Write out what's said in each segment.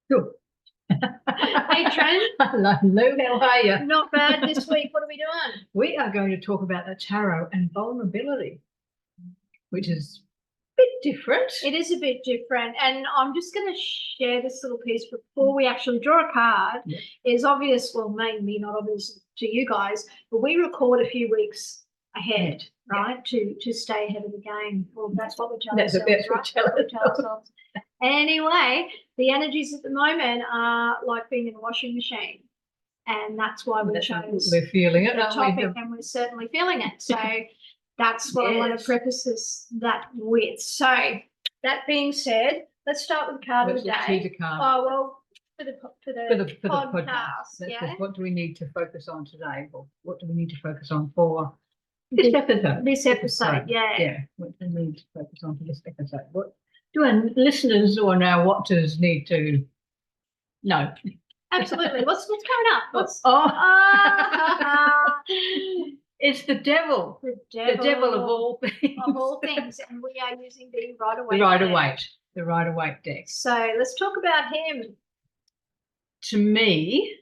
Good. Hey, Tren. Hello, Lou, how are you? Not bad this week. What are we doing? We are going to talk about the tarot and vulnerability, which is a bit different. It is a bit different, and I'm just going to share this little piece before we actually draw a card. Yeah. It's obvious, well, maybe not obvious to you guys, but we record a few weeks ahead, right? To stay ahead of the game. Well, that's what we tell ourselves, right? That's what we tell ourselves. Anyway, the energies at the moment are like being in a washing machine. And that's why we chose we're feeling it, the topic, and we're certainly feeling it. So that's what I want to preface that with. So that being said, let's start with the card of the day. Oh, well, for the podcast. What do we need to focus on today? Or what do we need to focus on for this episode? Yeah. What do we need to focus on for this episode? What do our listeners or our watchers need to know? Absolutely. What's coming up? It's the devil. The devil of all things. Of all things. And we are using the Rider-Waite deck. So let's talk about him. To me,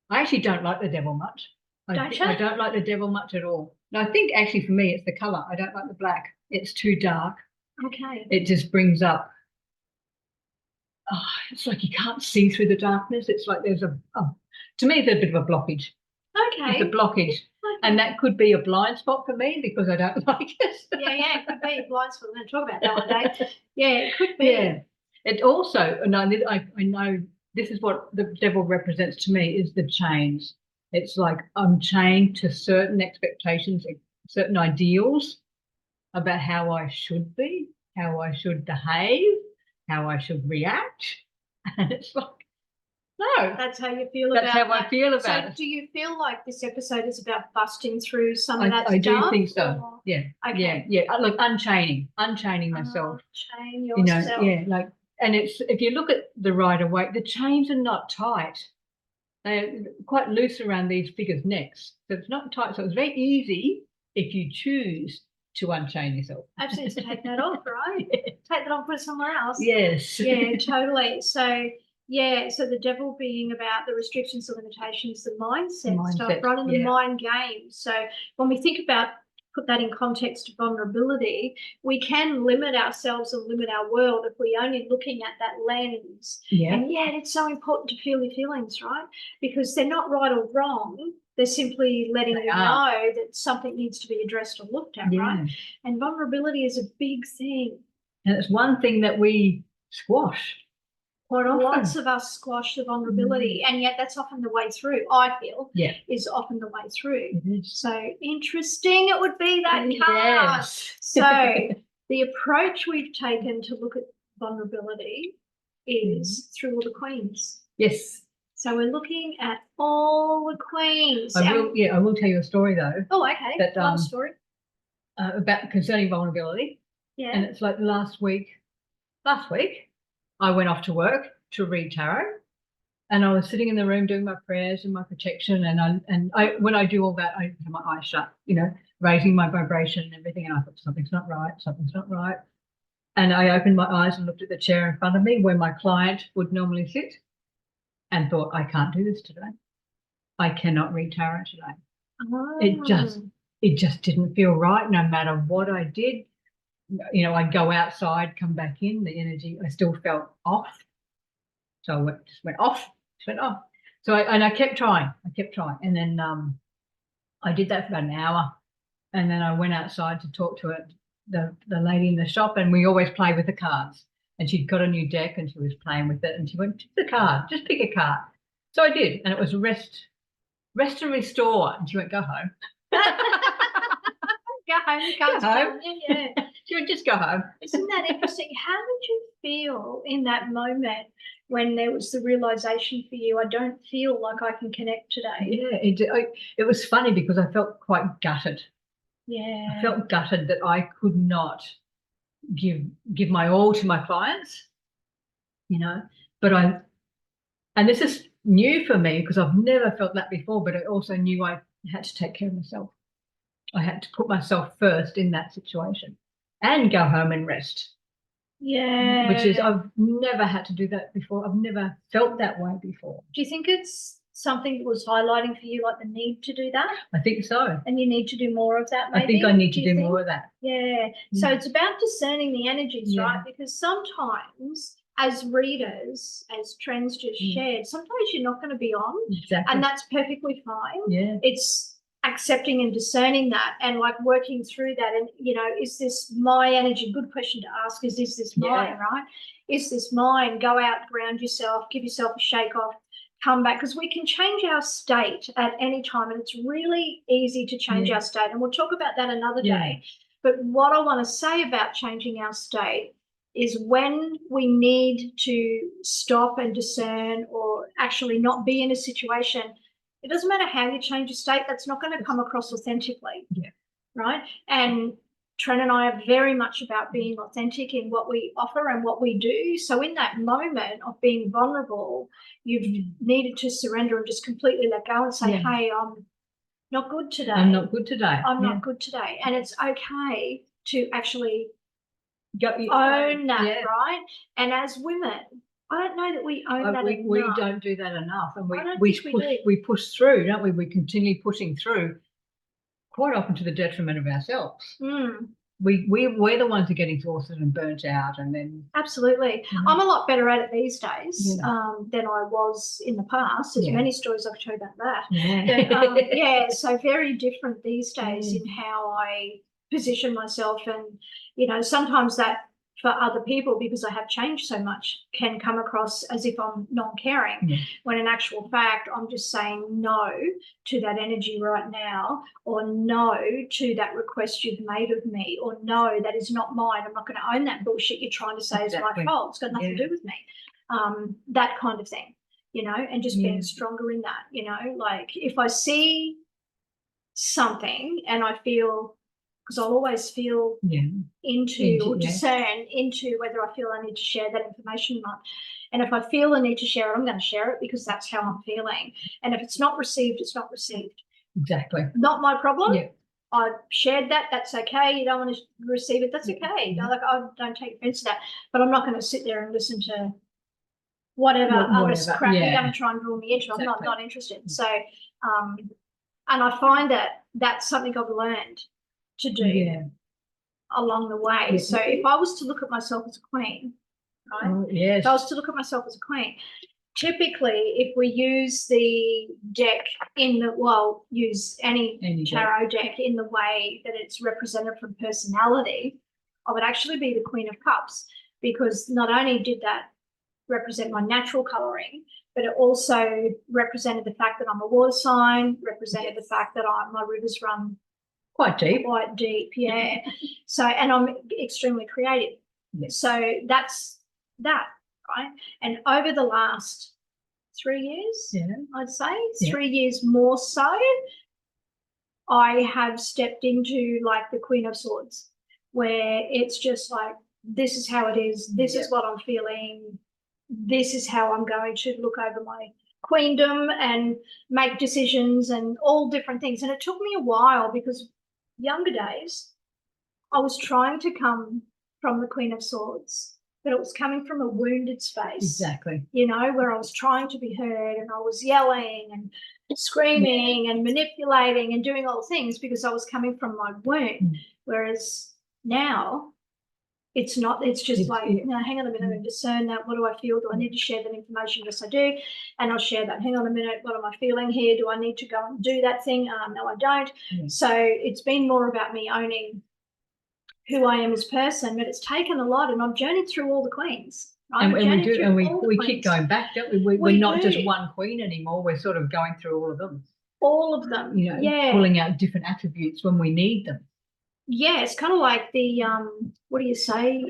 I actually don't like the devil much. I don't like the devil much at all. No, I think actually for me it's the colour. I don't like the black. It's too dark. Okay. It just brings up, it's like you can't see through the darkness. It's like there's to me, there's a bit of a blockage. Okay. It's a blockage. Okay. And that could be a blind spot for me because I don't like it. Yeah, it could be a blind spot. We're going to talk about that one day. Yeah, it could be. Yeah. It also, and I know this is what the devil represents to me, is the chains. It's like I'm chained to certain expectations, certain ideals about how I should be, how I should behave, how I should react. And it's like, no. That's how you feel about it. That's how I feel about it. So do you feel like this episode is about busting through some of that stuff? I do think so. Or? Yeah. Okay. Yeah. Look, unchaining myself. Unchain yourself. And it's, if you look at the Rider-Waite, the chains are not tight. They're quite loose around these figures' necks. So it's not tight. So it's very easy if you choose to unchain yourself. Absolutely. So take that off, right? Yeah. Take that off, put it somewhere else. Yes. Yeah, totally. So the devil being about the restrictions, the limitations, the mindset stuff, running the mind game. So when we think about, put that in context of vulnerability, we can limit ourselves and limit our world if we're only looking at that lens. Yeah. And yet it's so important to feel your feelings, right? Because they're not right or wrong. They're simply letting you know that something needs to be addressed or looked at, right? And vulnerability is a big thing. And it's one thing that we squash quite often. Lots of us squash the vulnerability, and yet that's often the way through, I feel, is often the way through. So interesting it would be, that card. Yes. So the approach we've taken to look at vulnerability is through all the queens. Yes. So we're looking at all the queens. I will tell you a story though. Oh, okay. One story. About concerning vulnerability. Yeah. And it's like last week, I went off to work to read tarot, and I was sitting in the room doing my prayers and my protection, and I when I do all that, I have my eyes shut, raising my vibration and everything, and I thought something's not right. And I opened my eyes and looked at the chair in front of me where my client would normally sit, and thought, I can't do this today. I cannot read tarot today. Oh. It just didn't feel right, no matter what I did. I'd go outside, come back in, the energy, I still felt off. So I just went off. So I kept trying. And then I did that for about an hour. And then I went outside to talk to the lady in the shop, and we always play with the cards. And she'd got a new deck and she was playing with it, and she went, pick a card, just pick a card. So I did, and it was rest and restore. And she went, go home. Go home, you can't go. Yeah. She would just go home. Isn't that interesting? How did you feel in that moment when there was the realization for you, I don't feel like I can connect today? Yeah, it was funny because I felt quite gutted. Yeah. I felt gutted that I could not give my all to my clients, but and this is new for me because I've never felt that before, but I also knew I had to take care of myself. I had to put myself first in that situation and go home and rest. Yeah. which is, I've never had to do that before. I've never felt that way before. Do you think it's something that was highlighting for you, like the need to do that? I think so. And you need to do more of that, maybe? I think I need to do think? more of that. Yeah. So it's about discerning the energies, Yeah. right? Because sometimes as readers, as Tren's just shared, sometimes you're not going to be on. Exactly. And that's perfectly fine. Yeah. It's accepting and discerning that and like working through that. And, you know, is this my energy? Good question to ask is this mine, right? Is this mine? Go out, ground yourself, give yourself a shake off, come back, because we can change our state at any time, and it's really easy to change our state, and we'll talk about that another day. But what I want to say about changing our state is when we need to stop and discern or actually not be in a situation, it doesn't matter how you change your state, that's not going to come across authentically, right? And Tren and I are very much about being authentic in what we offer and what we do. So in that moment of being vulnerable, you've needed to surrender and just completely let go and say, hey, I'm not good today. I'm not good today. I'm not good today. And it's okay to actually own that, right? And as women, I don't know that we own that enough. We don't do that enough. And we push through, don't we? We continue pushing through, quite often to the detriment of ourselves. We're the ones who get exhausted and burnt out, and then absolutely. I'm a lot better at it these days than I was in the past. There's many stories I could tell you about that. But, so very different these days in how I position myself, and you know, sometimes that for other people, because I have changed so much, can come across as if I'm non-caring, when in actual fact I'm just saying no to that energy right now, or no to that request you've made of me, or no, that is not mine. I'm not going to own that bullshit you're trying to say is my fault. It's got nothing to do with me. That kind of thing, you know, and just being stronger in that, you know, like if I see something and I feel, because I'll always feel into or discern into whether I feel I need to share that information or not. And if I feel I need to share it, I'm going to share it because that's how I'm feeling. And if it's not received, it's not received. Exactly. Not my problem. I've shared that. That's okay. You don't want to receive it. That's okay. You know, like, I don't take offense to that. But I'm not going to sit there and listen to whatever other crap you're going to try and draw me into. I'm not interested. So, and I find that that's something I've learned to do along the way. So if I was to look at myself as a queen, right? If I was to look at myself as a queen, typically if we use the deck use any tarot deck in the way that it's represented from personality, I would actually be the Queen of Cups, because not only did that represent my natural colouring, but it also represented the fact that I'm a water sign, represented the fact that my rivers run quite deep, So, and I'm extremely creative. So that's that, right? And over the last 3 years, I'd say 3 years more so, I have stepped into like the Queen of Swords, where it's just like, this is how it is. This is what I'm feeling. This is how I'm going to look over my queendom and make decisions and all different things. And it took me a while, because younger days, I was trying to come from the Queen of Swords, but it was coming from a wounded space. Exactly. You know, where I was trying to be heard, and I was yelling and screaming and manipulating and doing all the things because I was coming from my wound. Whereas now it's not, it's just no, hang on a minute and discern that. What do I feel? Do I need to share that information? Yes, I do. And I'll share that. Hang on a minute. What am I feeling here? Do I need to go and do that thing? No, I don't. So it's been more about me owning who I am as a person, but it's taken a lot, and I've journeyed through all the queens. Right? And we keep going back, don't we? We're not just one queen anymore. We're sort of going through all of them. All of them. You know, pulling out different attributes when we need them. Yeah, it's kind of like the, what do you say,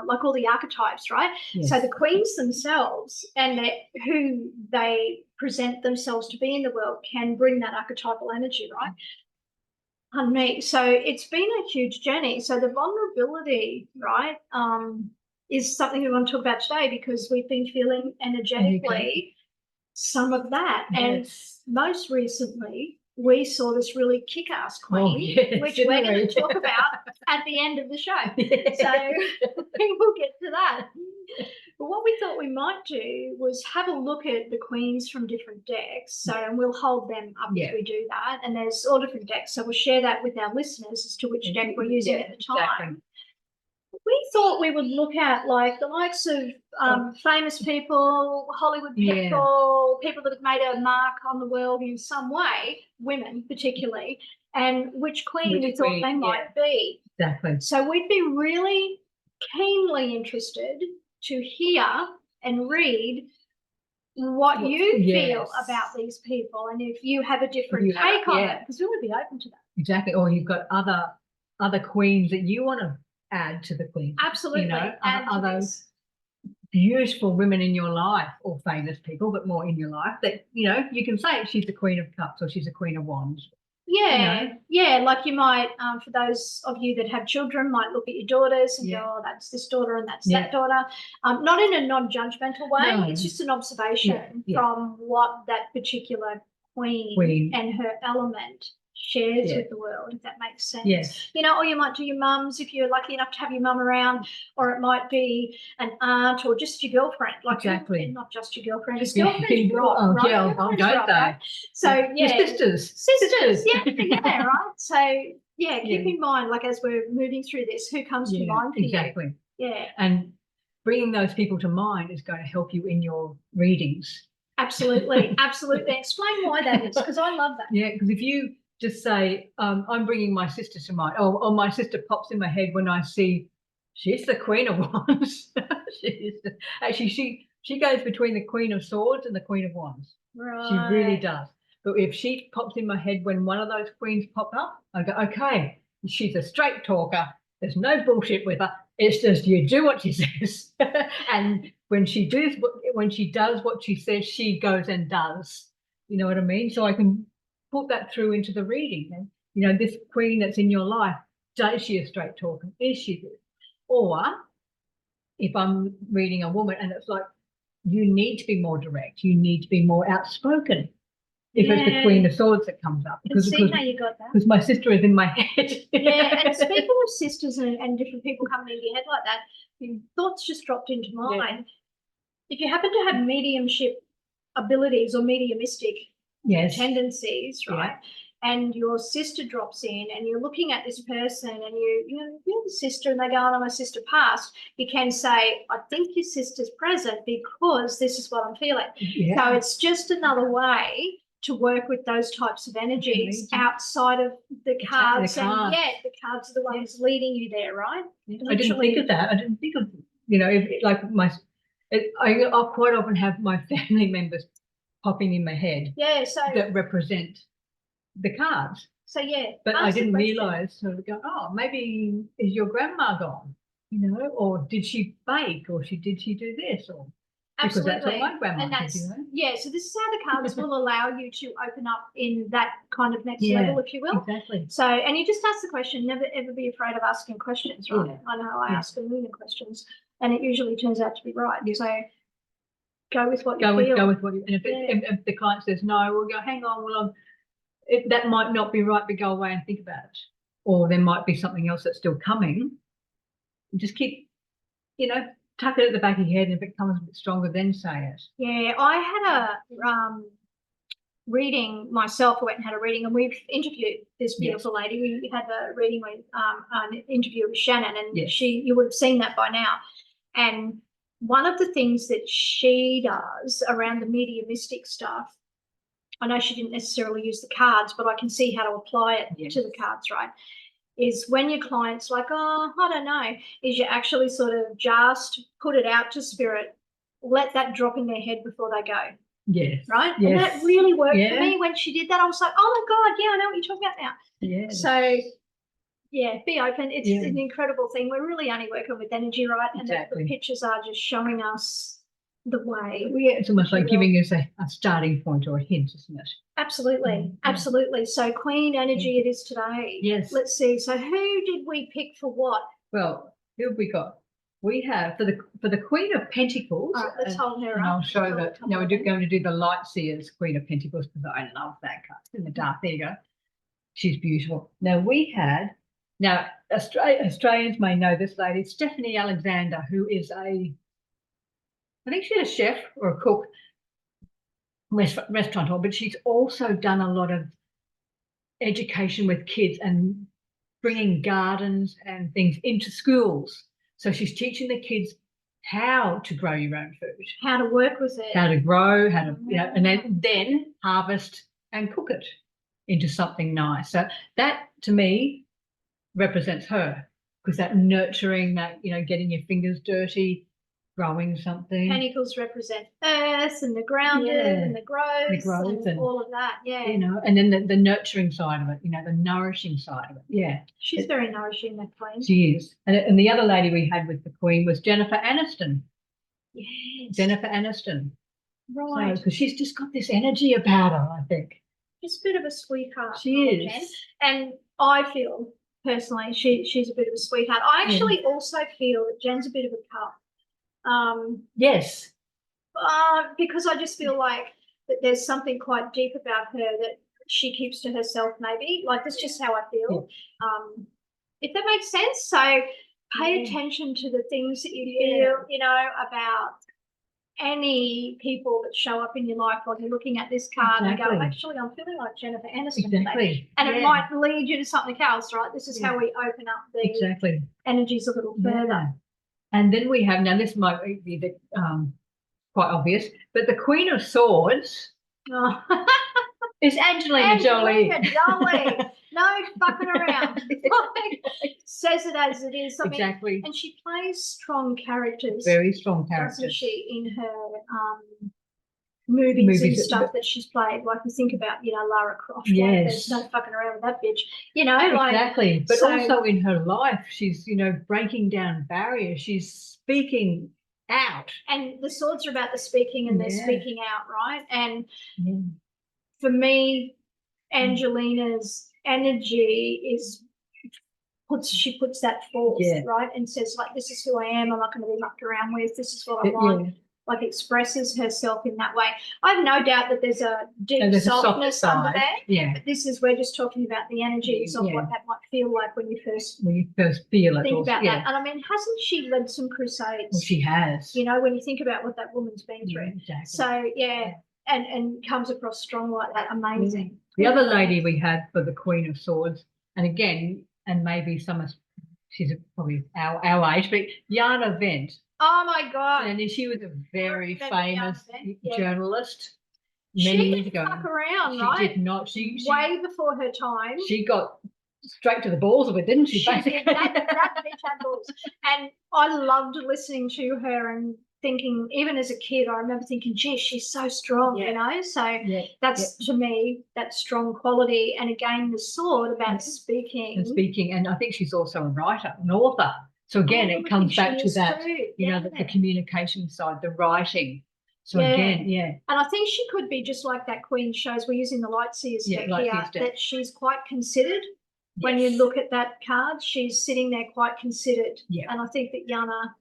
like all the archetypes, right? So the queens themselves and who they present themselves to be in the world can bring that archetypal energy, right? On me. So it's been a huge journey. So the vulnerability, right, is something we want to talk about today, because we've been feeling energetically some of that. And most recently, we saw this really kick-ass queen, yes, which didn't we're going we? to talk about at the end of the show. Yes. So we'll get to that. But what we thought we might do was have a look at the queens from different decks. So, and we'll hold them up Yeah. if we do that. And there's all different decks. So we'll share that with our listeners as to which deck we're using at the time. Exactly. We thought we would look at like the likes of famous people, Hollywood people, people that have made a mark on the world in some way, women particularly, and which queen we thought they might be. Exactly. So we'd be really keenly interested to hear and read what you feel about these people, and if you have a different take on it, because we would be open to that. Exactly. Or you've got other queens that you want to add to the queen. Absolutely. You know, other beautiful women in your life, or famous people, but more in your life, that, you know, you can say she's the Queen of Cups or she's the Queen of Wands. Yeah, you know? yeah. Like you might, for those of you that have children, might look at your daughters and go, "Oh, that's this daughter and that's that daughter." Not in a non-judgmental way. No. It's just an observation from what that particular queen and her element shares with the world, if that makes sense. Yes. You know, or you might do your mums if you're lucky enough to have your mum around, or it might be an aunt or just your girlfriend. Like not just your girlfriend, because girlfriends rock, right? Yeah, don't they? Right? So your sisters. Yeah, right. So keep in mind, like as we're moving through this, who comes to mind for you? Yeah. And bringing those people to mind is going to help you in your readings. Absolutely, absolutely. Explain why that is, because I love that. Yeah, because if you just say, I'm bringing my sister to mind, or my sister pops in my head when I see she's the Queen of Wands. She goes between the Queen of Swords and the Queen of Wands. Right. She really does. But if she pops in my head when one of those queens pop up, I go, okay, she's a straight talker. There's no bullshit with her. It's just you do what she says. And when she does what she says, she goes and does. You know what I mean? So I can put that through into the reading. And, you know, this queen that's in your life, is she a straight talker? Is she this? Or if I'm reading a woman and it's like, you need to be more direct. You need to be more outspoken. If it's the Queen of Swords that comes up. Because how you got that. Because my sister is in my head. And speaking of sisters and different people coming into your head like that, thoughts just dropped into mine. If you happen to have mediumship abilities or mediumistic tendencies, right? And your sister drops in and you're looking at this person and you're the sister, and they go, "Oh, my sister passed," you can say, "I think your sister's present because this is what I'm feeling." So it's just another way to work with those types of energies outside of the cards. The cards are the ones leading you there, right? I didn't think of that. I didn't think of, you know, I'll quite often have my family members popping in my head that represent the cards. So but I didn't realise. So we go, oh, maybe is your grandma gone? You know, or did she bake, or did she do this, or because that's what my grandma did. You know? So this is how the cards will allow you to open up in that kind of next level, if you will. Exactly. So, and you just ask the question. Never ever be afraid of asking questions, right? Yeah. I know I ask a million questions, and it usually turns out to be right. So go with what you feel. Go with what you. And if the client says no, we'll go, hang on, well, that might not be right, but go away and think about it. Or there might be something else that's still coming. Just keep, you know, tuck it at the back of your head, and if it comes a bit stronger, then say it. Yeah, I had a reading myself. I went and had a reading, and we've interviewed this beautiful lady. We had a reading with an interview with Shannon, and you would have seen that by now. And one of the things that she does around the mediumistic stuff, I know she didn't necessarily use the cards, but I can see how to apply it to the cards, right? Is when your client's like, oh, I don't know, is you actually sort of just put it out to spirit, let that drop in their head before they go. Yes. Right? Yes. And that really worked for me when she did that. I was like, oh my God, I know what you're talking about now. Yeah. So be open. It's an incredible thing. We're really only working with energy, right? And the pictures are just showing us the way. It's almost like giving us a starting point or a hint, isn't it? Absolutely. Absolutely. So Queen energy it is today. Yes. Let's see. So who did we pick for what? Well, who have we got? we have for the Queen of Pentacles. All right, let's hold her and up. I'll show that. Come Now on we're then. going to do the Light Seers Queen of Pentacles because I love that card in the dark. There you go. She's beautiful. Now we had. Now Australians may know this lady, Stephanie Alexander, who is I think she's a chef or a cook, restaurateur, but she's also done a lot of education with kids and bringing gardens and things into schools. So she's teaching the kids how to grow your own food, How to work with it. how to grow, how to, you know, and then harvest and cook it into something nice. So that to me represents her, because that nurturing, that, you know, getting your fingers dirty, growing something. Pentacles represent earth and the grounded and the growth and all of that. Yeah. You know, and then the nurturing side of it, you know, the nourishing side of it. Yeah. She's very nourishing, that Queen. She is. And the other lady we had with the Queen was Jennifer Aniston. Yes. Jennifer Aniston. Right. Because she's just got this energy about her, I think. She's a bit of a sweetheart. She is. Jen. And I feel personally she's a bit of a sweetheart. I actually also feel that Jen's a bit of a cup. Yes. Because I just feel like that there's something quite deep about her that she keeps to herself, maybe. Like, that's just how I feel. Yeah. If that makes sense. So pay attention to the things that you feel, you know, about any people that show up in your life while you're looking at this card and go, actually, I'm feeling like Jennifer Aniston today. And it might lead you to something else, right? This is how we open up the energies a little further. And then we have, now this might be quite obvious, but the Queen of Swords is Angelina Jollie. No fucking around. Says it as it is. I mean, Exactly. And she plays strong characters. Very strong characters. Doesn't she, in her movies and stuff that she's played. Like, you think about, you know, Lara Croft. Yes. Like, there's no fucking around with that bitch. You know, like. Exactly. But also in her life, she's, you know, breaking down barriers. She's speaking out. And the swords are about the speaking and they're speaking out, right? And for me, Angelina's energy is she puts that forth, right? And says, like, this is who I am. I'm not going to be mucked around with. This is what I want. Like, expresses herself in that way. I have no doubt that there's a deep softness under there. Yeah. But we're just talking about the energies of what that might feel like when you first feel it. Think about that. And I mean, hasn't she led some crusades? Well, she has. You know, when you think about what that woman's been through. Exactly. So and comes across strong like that. Amazing. The other lady we had for the Queen of Swords, and again, and maybe she's probably our age, but Jana Wendt. Oh my God. And she was a very famous journalist many years ago. She didn't fuck around, right? She did not. She way before her time. She got straight to the balls of it, didn't she? Basically. That bitch had balls. And I loved listening to her and thinking, even as a kid, I remember thinking, gee, she's so strong, you know? So that's, to me, that strong quality. And again, the sword about speaking. And I think she's also a writer, an author. So again, it comes back to that, you know, the communication side, the writing. So again, And I think she could be just like that Queen shows. We're using the Light Seers deck here, that she's quite considered. When you look at that card, she's sitting there quite considered. And I think that Jana,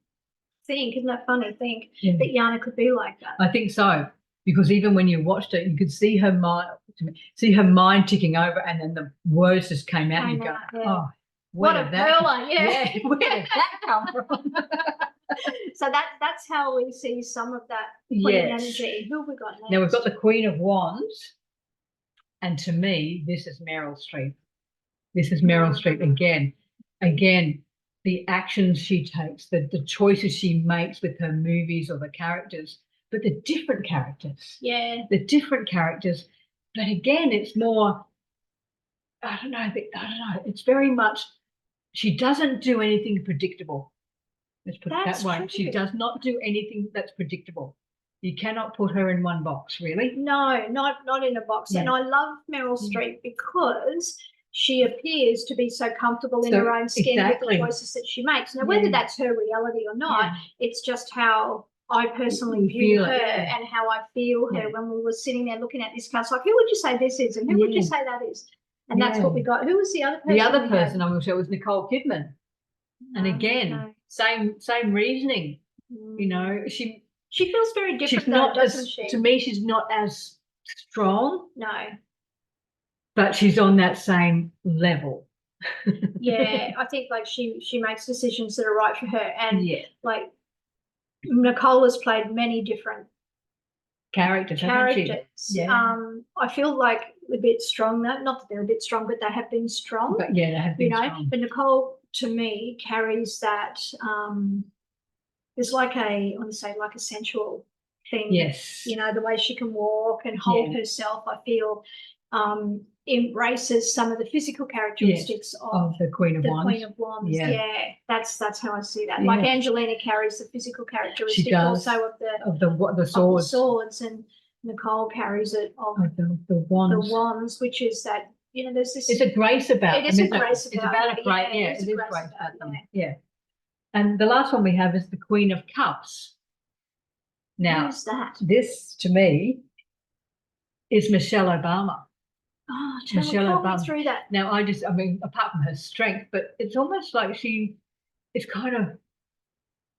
isn't that funny? That Jana could be like that. I think so, because even when you watched it, you could see her mind ticking over, and then the words just came out. And you go, oh, what a pearler, where did that come from? So that's how we see some of that Queen energy. Who have we got next? Now we've got the Queen of Wands, and to me, this is Meryl Streep. This is Meryl Streep again. Again, the actions she takes, the choices she makes with her movies or the characters, but the different characters. Yeah. The different characters. But again, it's more, I don't know. It's very much, she doesn't do anything predictable. Let's put it that way. True. She does not do anything that's predictable. You cannot put her in one box, really. No, not in a box. Yeah. And I love Meryl Streep because she appears to be so comfortable in her own skin with the choices that she makes. Now, whether that's her reality or not, it's just how I personally view her and how I feel her when we were sitting there looking at this card. It's like, who would you say this is? And who would you say that is? And that's what we got. Who was the other person? The other person I'm going to show was Nicole Kidman. And again, same reasoning. You know, she feels very different, she's not doesn't as, she? to me, she's not as strong, No. but she's on that same level. Yeah, I think like she makes decisions that are right for her, and Yeah. like Nicole has played many different Characters, hasn't she? characters. I feel like a bit strong. Not that they're a bit strong, but they have been strong. But yeah, they have been strong. But Nicole, to me, carries that. There's like I want to say like a sensual thing. Yes. You know, the way she can walk and hold herself, I feel, embraces some of the physical characteristics of the Queen of the Wands. Queen of Wands. Yeah. Yeah, that's how I see that. Yeah. Like Angelina carries the physical characteristic She does, also of the swords. And Nicole carries it of the wands. The wands, which is that, you know, there's this. It's a grace about them. It is a grace It's about a grace. Yeah, it is grace grace about them. them. Yeah. And the last one we have is the Queen of Cups. Now, who's that? This to me is Michelle Obama. Oh, Michelle talk me Obama. through that. Now, I mean, apart from her strength, but it's almost like she is kind of,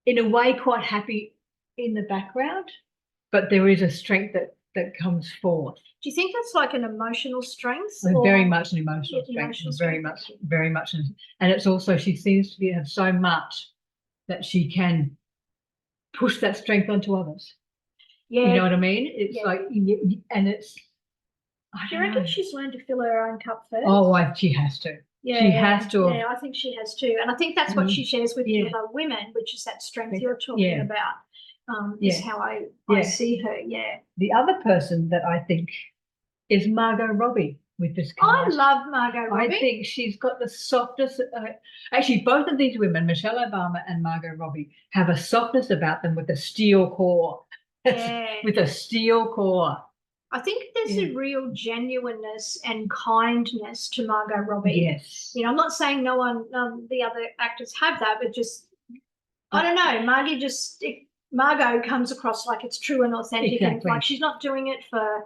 in a way, quite happy in the background, but there is a strength that comes forth. Do you think that's like an emotional strength? Very much an emotional strength. Very much. And it's also, she seems to have so much that she can push that strength onto others. Yeah. You know what I mean? It's like, and it's, do you reckon she's learned to fill her own cup first? Oh, she has to. Yeah, she has to. Yeah, I think she has too. And I think that's what she shares with the other women, which is that strength you're talking about. Is how I see her. Yeah. The other person that I think is Margot Robbie with this card. I love Margot Robbie. I think she's got the softest. Actually, both of these women, Michelle Obama and Margot Robbie, have a softness about them with a steel core. Yeah. With a steel core. I think there's a real genuineness and kindness to Margot Robbie. Yes. You know, I'm not saying no one, the other actors have that, but just, I don't know, Margot comes across like it's true and authentic, and like she's not doing it for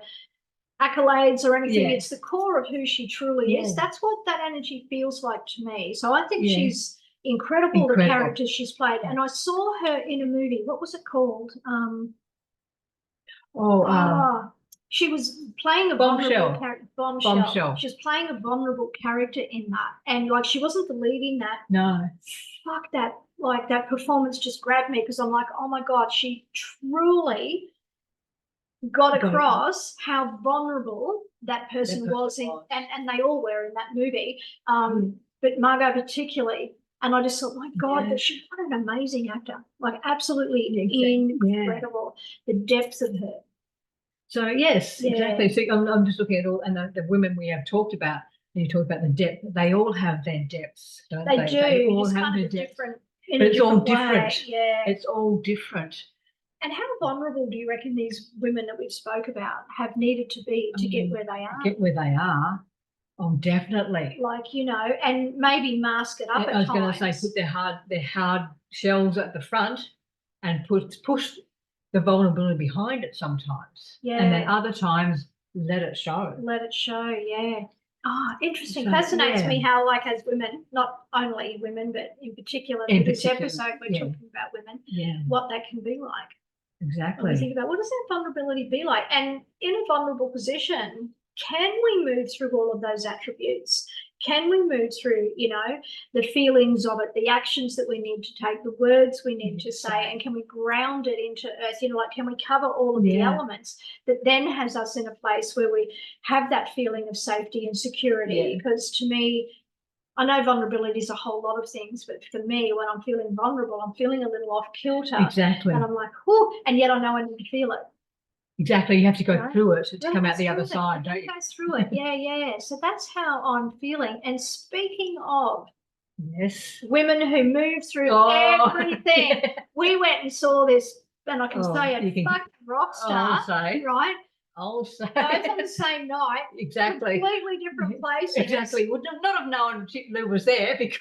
accolades or anything. It's the core of who she truly is. That's what that energy feels like to me. So I think she's incredible, the characters she's played. And I saw her in a movie. What was it called? She was playing a vulnerable character. Bombshell. She was playing a vulnerable character in that, and like she wasn't the lead in that. No. Fuck that! Like that performance just grabbed me because I'm like, oh my god, she truly got across how vulnerable that person was in, and they all were in that movie. But Margot particularly. And I just thought, my God, what an amazing actor. Like absolutely incredible. The depth of her. So yes, exactly. So I'm just looking at all, and the women we have talked about, and you talk about the depth, they all have their depths, don't they? Do. They all just have kind their of depths. Different, but it's all different. Way. Yeah. It's all different. And how vulnerable do you reckon these women that we've spoke about have needed to be to get where they are? Get where they are. Oh, definitely. Like, you know, and maybe mask it up at times. I was going to say, put their hard shells at the front and push the vulnerability behind it sometimes. Yeah. And then other times, let it show. Let it show, yeah. Oh, interesting. Fascinates me how, like, as women, not only women, but in particular, for this episode, we're talking about women, what that can be like. Exactly. And we think about, what does that vulnerability be like? And in a vulnerable position, can we move through all of those attributes? Can we move through, you know, the feelings of it, the actions that we need to take, the words we need to say, and can we ground it into earth? You know, like, can we cover all of the elements that then has us in a place where we have that feeling of safety and security? Because to me, I know vulnerability is a whole lot of things, but for me, when I'm feeling vulnerable, I'm feeling a little off kilter. Exactly. And I'm like, oh, and yet I know I need to feel it. Exactly. You have to go through it to come out the other side, don't you? Go through it. Yeah. So that's how I'm feeling. And speaking of women who move through everything, we went and saw this, and I can say a fucking rock star, right? I'll say. Both on the same night. Exactly. Completely different places. Exactly. Would not have known Lou was there because.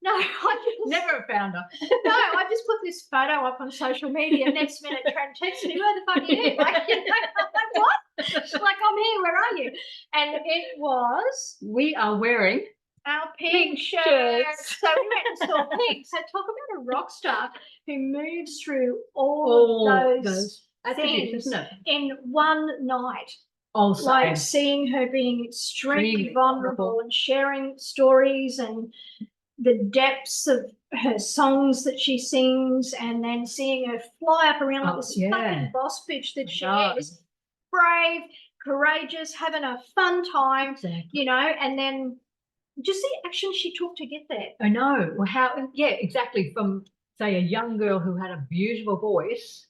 No, I just never have found her. No, I just put this photo up on social media. Next minute, Trent texts me, "Where the fuck are you?" Like, you know, I'm like, what? She's like, "I'm here. Where are you?" And it was. We are wearing Our pink Pink shirts. shirts. So we went and saw Pink. So talk about a rock star who moves through all of those attributes, things isn't it? in one night. Also, Like seeing her being extremely vulnerable and sharing stories and the depths of her songs that she sings, and then seeing her fly up around like this fucking boss bitch that she is. Brave, courageous, having a fun time, you know, and then just the action she took to get there. I know. Well, how, exactly. From, say, a young girl who had a beautiful voice,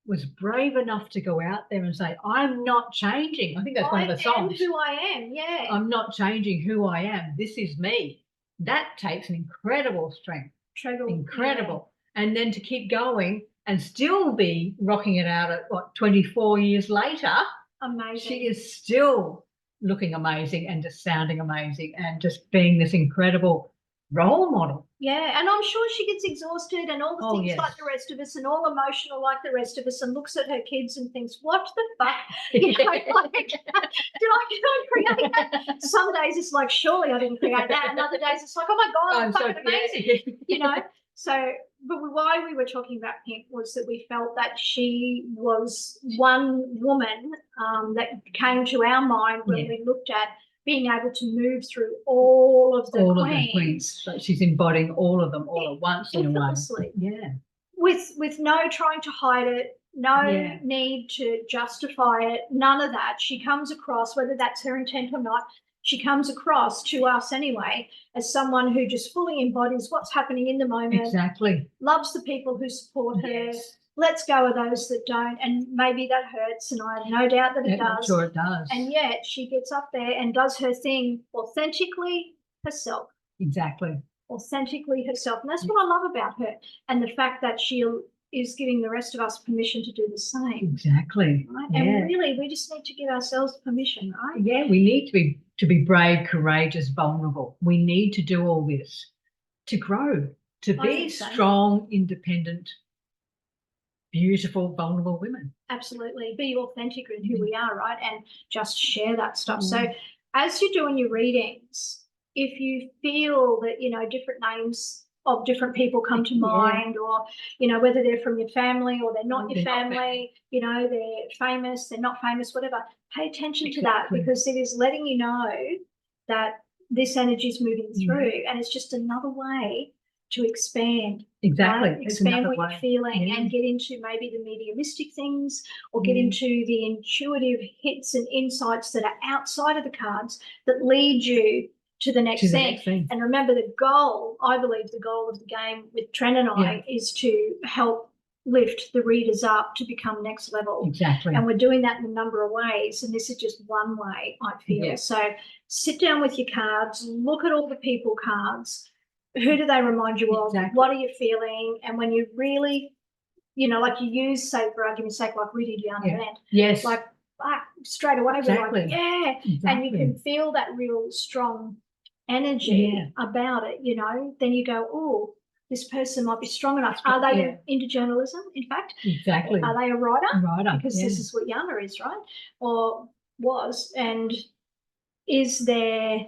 was brave enough to go out there and say, I'm not changing. I think that's one of the songs. I am who I am, yeah. I'm not changing who I am. This is me. That takes an incredible strength. Incredible. Yeah. And then to keep going and still be rocking it out at, what, 24 years later. Amazing. She is still looking amazing and just sounding amazing and just being this incredible role model. Yeah, and I'm sure she gets exhausted and all the things like the rest of us and all emotional like the rest of us and looks at her kids and thinks, what the fuck? You know, like, did I create that? Some days it's like, surely I didn't create that. And other days it's like, oh my God, I'm fucking amazing. You know? So, but why we were talking about Pink was that we felt that she was one woman that came to our mind when we looked at being able to move through all of the queens. So she's embodying all of them all at once in a way. Yeah. With no trying to hide it, no need to justify it, none of that. She comes across, whether that's her intent or not, she comes across to us anyway as someone who just fully embodies what's happening in the moment. Exactly. Loves the people who support her. Lets go of those that don't, and maybe that hurts, and I have no doubt that it does. I'm sure it does. And yet she gets up there and does her thing authentically herself. Exactly. Authentically herself. And that's what I love about her. And the fact that she is giving the rest of us permission to do the same. Exactly. Right? And really, we just need to give ourselves permission, right? Yeah, we need to be brave, courageous, vulnerable. We need to do all this to grow, to be strong, independent, beautiful, vulnerable women. Absolutely. Be authentic with who we are, right? And just share that stuff. So as you're doing your readings, if you feel that, you know, different names of different people come to mind, or, you know, whether they're from your family or they're not your family, you know, they're famous, they're not famous, whatever, pay attention to that, because it is letting you know that this energy is moving through, and it's just another way to expand. Exactly. Right? Expand what you're feeling and get into maybe the mediumistic things, or get into the intuitive hits and insights that are outside of the cards that lead you to the next thing. And remember, the goal, I believe the goal of the game with Tren and I is to help lift the readers up to become next level. Exactly. And we're doing that in a number of ways, and this is just one way, I feel. So sit down with your cards, look at all the people cards. Who do they remind you of? What are you feeling? And when you really, you know, like you use, say, for argument's sake, like we did Jana and Wendt. Yes. Like straight away we're like, and you can feel that real strong energy about it, you know. Then you go, oh, this person might be strong enough. Are they into journalism, in fact? Exactly. Are they a writer? Because this is what Jana is, right? Or was. And is there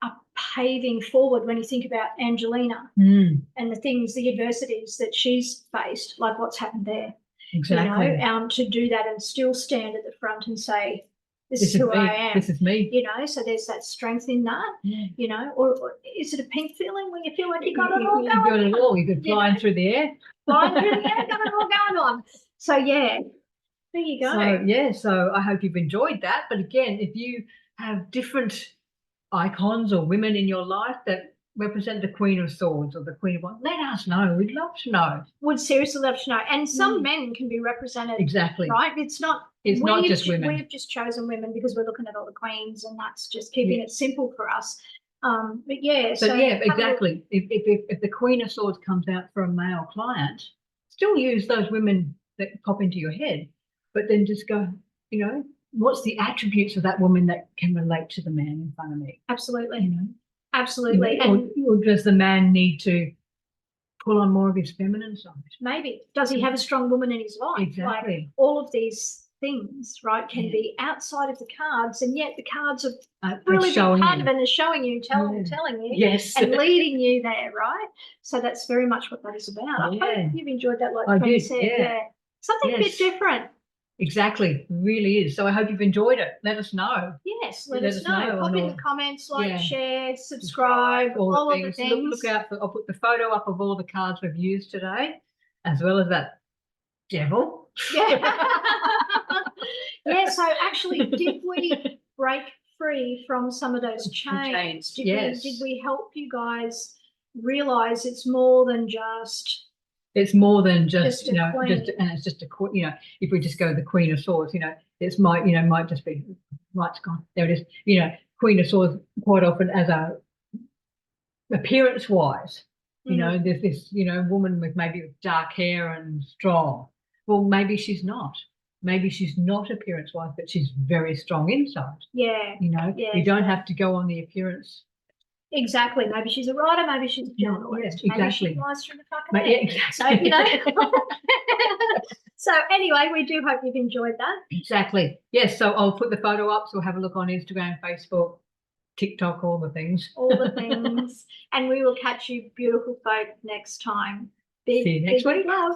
a paving forward when you think about Angelinea and the things, the adversities that she's faced, like what's happened there? Exactly. You know, to do that and still stand at the front and say, this is who I am. This is me. You know, so there's that strength in that, you know, or is it a pink feeling when you feel like you got it all going on? You got it all. You could fly through the air. Flying through the air, got it all going on. So, there you go. So I hope you've enjoyed that. But again, if you have different icons or women in your life that represent the Queen of Swords or the Queen of Wands, let us know. We'd love to know. Would seriously love to know. And some men can be represented. Exactly. Right? It's not just women. We've just chosen women because we're looking at all the queens, and that's just keeping it simple for us. Exactly. If the Queen of Swords comes out for a male client, still use those women that pop into your head, but then just go, you know, what's the attributes of that woman that can relate to the man in front of me? Absolutely. You know? Absolutely. Or does the man need to pull on more of his feminine side? Maybe. Does he have a strong woman in his life? Exactly. Like all of these things, right, can be outside of the cards, and yet the cards are Are really big showing part you. of it and showing you, telling you, Yes. and leading you there, right? So that's very much what that is about. I hope you've enjoyed that, like Tren said. Yeah. Something a bit different. Exactly, really is. So I hope you've enjoyed it. Let us know. Yes, let us know. Pop in the comments, like, share, subscribe, Subscribe, all of the things. Look out for, I'll put the photo up of all the cards we've used today, as well as that devil. Yeah. Yeah, so actually, did we break free from some of those chains? Did we help you guys realize it's more than just... It's more than just, a queen. and it's just a, if we just go the Queen of Swords, it's might just be, right's gone, there it is, Queen of Swords quite often as a appearance wise, there's this, woman with maybe dark hair and strong. Well, maybe she's not. Maybe she's not appearance wise, but she's very strong inside. Yeah. You don't have to go on the appearance. Exactly. Maybe she's a writer, maybe she's a journalist. Exactly. Maybe she flies through the fucking air. Yeah, exactly. So, so anyway, we do hope you've enjoyed that. Exactly. Yes. So I'll put the photo up. So have a look on Instagram, Facebook, TikTok, all the things. All the things. And we will catch you beautiful folk next time. See you next week. Love.